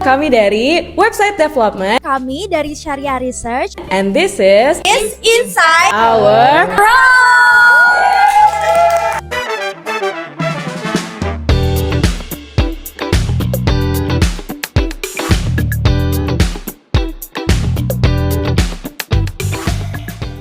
Kami dari Website Development. Kami dari Syariah Research. And this is Inside our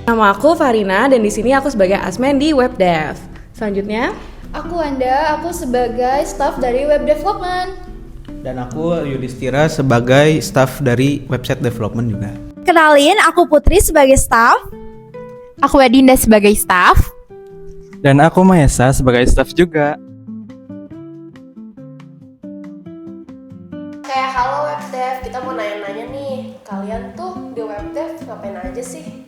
Nama aku Farina dan di sini aku sebagai Asmen di WebDev. Selanjutnya, Aku Anda, aku sebagai staff dari Web Development. Dan aku Yudhistira sebagai staff dari Website Development juga. Kenalin, aku Putri sebagai staff. Aku Adinda sebagai staff. Dan aku Mahesa sebagai staff juga. Kayak halo WebDev, kita mau nanya-nanya nih. Kalian tuh di WebDev ngapain aja sih?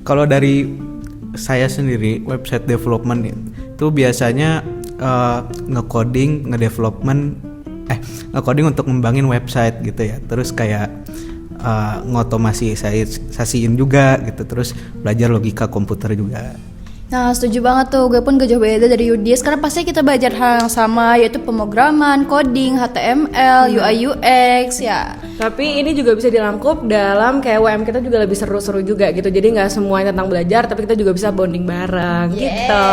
Kalau dari saya sendiri, website development itu biasanya nge-coding untuk ngembangin website gitu ya. Terus kayak ngotomatisasiin juga gitu. Terus belajar logika komputer juga. Nah, setuju banget tuh. Gue pun gak jauh beda dari Yudis karena pasti kita belajar hal yang sama, yaitu pemrograman, coding, HTML, UI UX ya. tapi ini juga bisa dirangkup dalam kayak WM kita juga lebih seru-seru juga gitu. Jadi nggak semuanya tentang belajar, tapi kita juga bisa bonding bareng gitu.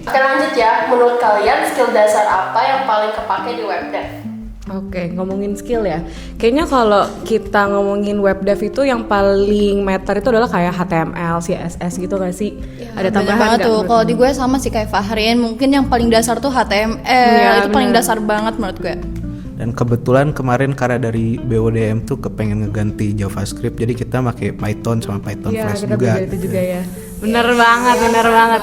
Oke, lanjut ya. Menurut kalian skill dasar apa yang paling kepake di WebDev? Oke, ngomongin skill ya. Kayaknya kalau kita ngomongin web dev itu yang paling matter itu adalah kayak HTML, CSS gitu gak sih? Ada tambahan banget nggak tuh. menurut Kalau kamu? di gue sama sih kayak Fahrin, mungkin yang paling dasar tuh HTML. Iya, itu paling bener. dasar banget menurut gue. Dan kebetulan kemarin karena dari BODM tuh kepengen ngeganti JavaScript, jadi kita pakai Python sama Python Iya, Flash kita juga. belajar itu juga ya. Bener banget.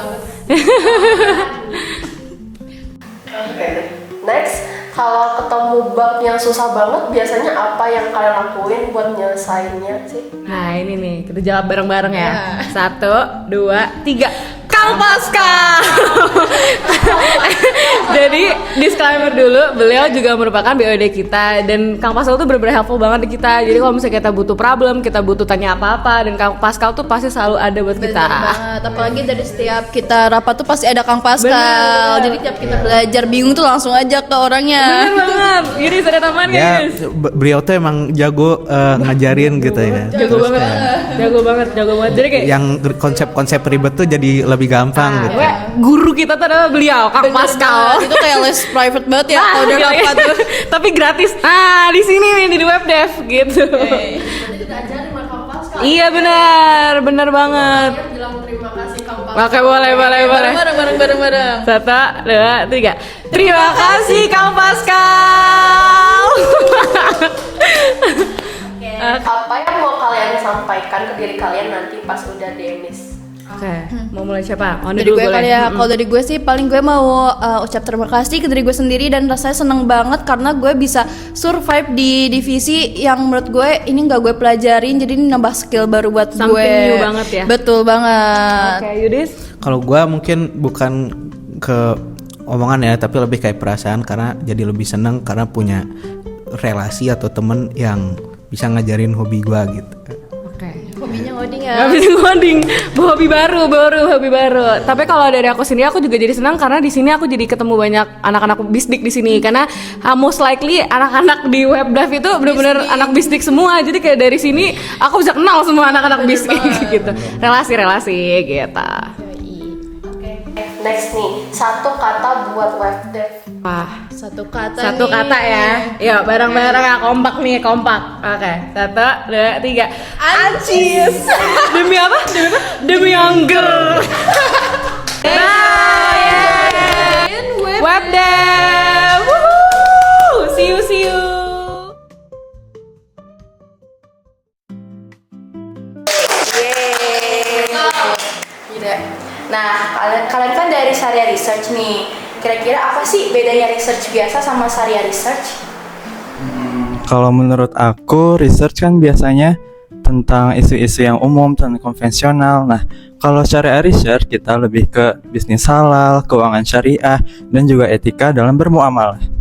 Oke. Next, kalau ketemu bug yang susah banget, biasanya apa yang kalian lakuin buat nyelesainnya sih? Nah ini nih, kita jawab bareng-bareng ya. 1, 2, 3. Kang Pascal. Jadi disclaimer dulu, beliau juga merupakan BOD kita dan Kang Pascal tuh bener-bener helpful banget di kita. Jadi kalau misalnya kita butuh problem, kita butuh tanya apa-apa, dan Kang Pascal tuh pasti selalu ada buat kita. Bener banget, apalagi dari setiap kita rapat tuh pasti ada Kang Pascal. Bener. Jadi tiap kita belajar bingung tuh langsung aja ke orangnya. Bener banget. Jadi ada tambahan Ya, guys. beliau tuh emang jago ngajarin gitu ya. Jago Terus banget. kayak Jago banget. Jadi kayak yang konsep-konsep ribet tuh jadi lebih gampang gitu. gue, guru kita tuh adalah beliau, Kang Bener Pascal. banget. Itu kayak les private banget ya kalau udah Gila, rapat tuh. tapi gratis. Nah, di sini nih di WebDev gitu. Kita ajarin sama Kang Pascal. Iya benar banget. Bilang terima kasih Kang Pascal. Oke, boleh. Bareng. 1, 2, 3. Terima kasih Kang Pascal. Apa yang mau kalian sampaikan ke diri kalian nanti pas udah demis? Oke, mau mulai siapa? Dari gue kali ya, kalau dari gue sih paling gue mau ucap terima kasih ke diri gue sendiri dan rasanya seneng banget karena gue bisa survive di divisi yang menurut gue ini nggak gue pelajarin, jadi ini nambah skill baru buat Something gue. new banget ya? Betul banget. Oke, Yudis. Kalau gue mungkin bukan ke omongan ya, tapi lebih kayak perasaan karena jadi lebih seneng karena punya relasi atau temen yang bisa ngajarin hobi gue gitu. Oke. Hobinya ngoding ya. Gak bisa ngoding, hobi baru. Tapi kalau dari aku sendiri, aku juga jadi senang karena di sini aku jadi ketemu banyak anak-anak bisdik di sini. Karena most likely anak-anak di WebDev itu benar-benar anak bisdik semua. Jadi kayak dari sini aku bisa kenal semua anak-anak bisdik gitu. Relasi-relasi gitu. Next nih, satu kata buat WebDev. Wah, Satu kata ya. Yuk bareng-bareng ya, kompak. Oke, 1, 2, 3. Ancis. Demi apa? Demi angger. WebDev. Woohoo! See you. Gila. Nah, kalian kan dari Syariah Research nih. Kira-kira apa sih bedanya research biasa sama Syariah Research? Kalau menurut aku, research kan biasanya tentang isu-isu yang umum, tentang konvensional. Nah, kalau syariah research kita lebih ke bisnis halal, keuangan syariah, dan juga etika dalam bermuamalah.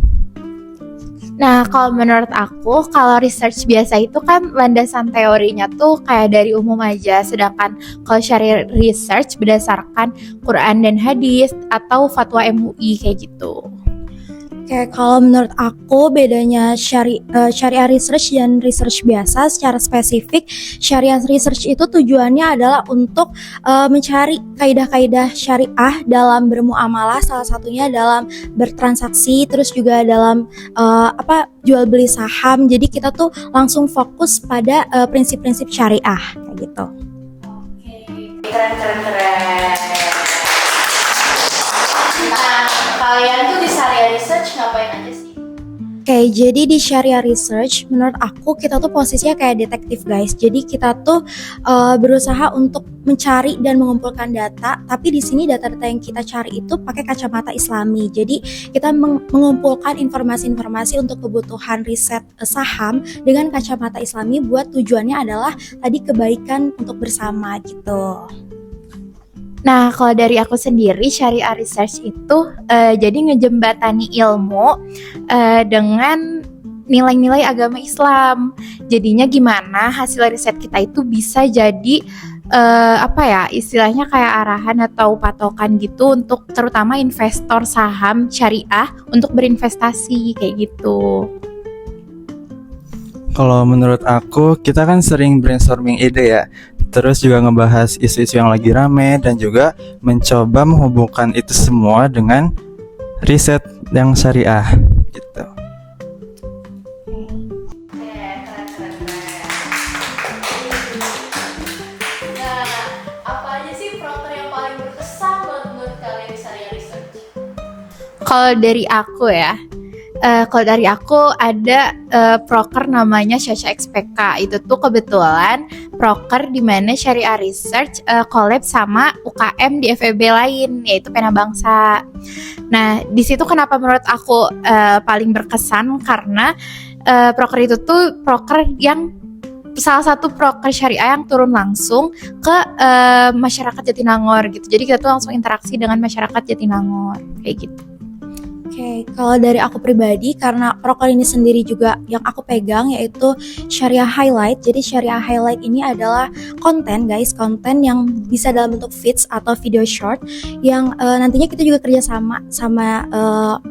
Nah, kalau menurut aku, kalau research biasa itu kan landasan teorinya tuh kayak dari umum aja. Sedangkan kalau syariah research berdasarkan Quran dan hadis atau fatwa MUI kayak gitu. Oke, kalau menurut aku bedanya syariah research dan research biasa secara spesifik, syariah research itu tujuannya adalah untuk mencari kaidah-kaidah syariah dalam bermuamalah, salah satunya dalam bertransaksi, terus juga dalam jual beli saham. Jadi kita tuh langsung fokus pada prinsip-prinsip syariah kayak gitu. Keren. Nah, kalian tuh di Syariah Research ngapain aja sih? Oke, jadi di Syariah Research, menurut aku kita tuh posisinya kayak detektif guys. Jadi kita tuh berusaha untuk mencari dan mengumpulkan data, tapi di sini data-data yang kita cari itu pakai kacamata Islami. Jadi kita mengumpulkan informasi-informasi untuk kebutuhan riset saham dengan kacamata Islami, buat tujuannya adalah tadi kebaikan untuk bersama gitu. Nah, kalau dari aku sendiri, Syariah Research itu jadi ngejembatani ilmu dengan nilai-nilai agama Islam. Jadinya gimana hasil riset kita itu bisa jadi istilahnya kayak arahan atau patokan gitu untuk terutama investor saham syariah untuk berinvestasi kayak gitu. Kalau menurut aku, kita kan sering brainstorming ide ya. Terus juga ngebahas isu-isu yang lagi rame dan juga mencoba menghubungkan itu semua dengan riset yang syariah gitu. Nah, apa aja sih proker yang paling berkesan menurut kalian di Syariah Research? Kalau dari aku ada proker namanya Syasha XPK. Itu tuh kebetulan proker di mana Syariah Research collab sama UKM di FEB lain, yaitu Pena Bangsa. Nah, di situ kenapa menurut aku paling berkesan karena proker itu tuh proker yang salah satu proker syariah yang turun langsung ke masyarakat Jatinangor gitu. Jadi kita tuh langsung interaksi dengan masyarakat Jatinangor kayak gitu. Oke, kalau dari aku pribadi, karena proker ini sendiri juga yang aku pegang yaitu Syariah Highlight. Jadi Syariah Highlight ini adalah konten konten yang bisa dalam bentuk feeds atau video short yang nantinya kita juga kerjasama sama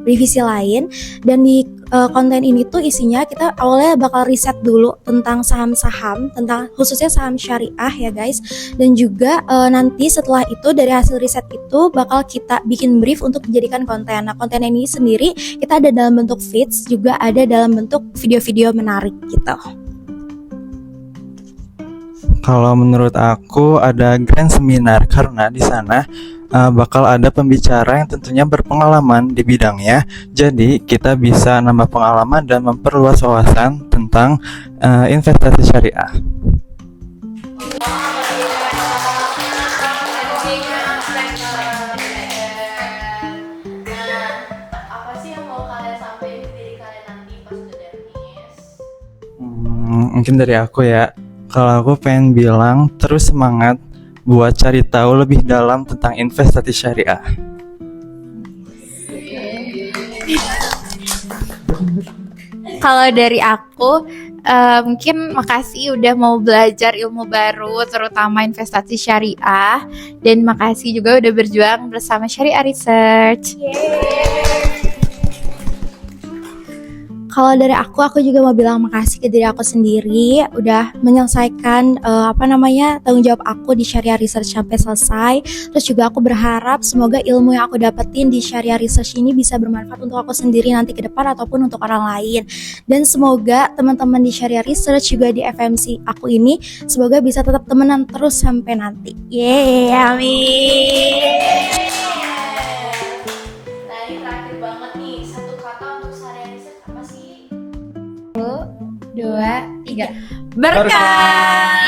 divisi lain. Dan di konten ini tuh isinya kita awalnya bakal riset dulu tentang saham-saham, tentang khususnya saham syariah ya guys. Dan juga nanti setelah itu dari hasil riset itu bakal kita bikin brief untuk dijadikan konten. Nah, konten ini sendiri kita ada dalam bentuk feeds, juga ada dalam bentuk video-video menarik gitu. Kalau menurut aku ada grand seminar karena di sana bakal ada pembicara yang tentunya berpengalaman di bidangnya. Jadi kita bisa nambah pengalaman dan memperluas wawasan tentang investasi syariah. Mungkin dari aku ya, kalau aku pengen bilang terus semangat buat cari tahu lebih dalam tentang investasi syariah. Kalau dari aku mungkin makasih udah mau belajar ilmu baru terutama investasi syariah, dan makasih juga udah berjuang bersama Syariah Research. Kalau dari aku juga mau bilang makasih ke diri aku sendiri udah menyelesaikan tanggung jawab aku di Syariah Research sampai selesai. Terus juga aku berharap semoga ilmu yang aku dapetin di Syariah Research ini bisa bermanfaat untuk aku sendiri nanti ke depan ataupun untuk orang lain. Dan semoga teman-teman di Syariah Research juga di FMC aku ini semoga bisa tetap temenan terus sampai nanti. Yeay, amin. Nah, ini terakhir banget nih, satu kata untuk Syariah Research apa sih? 1, 2, 3. Berkah.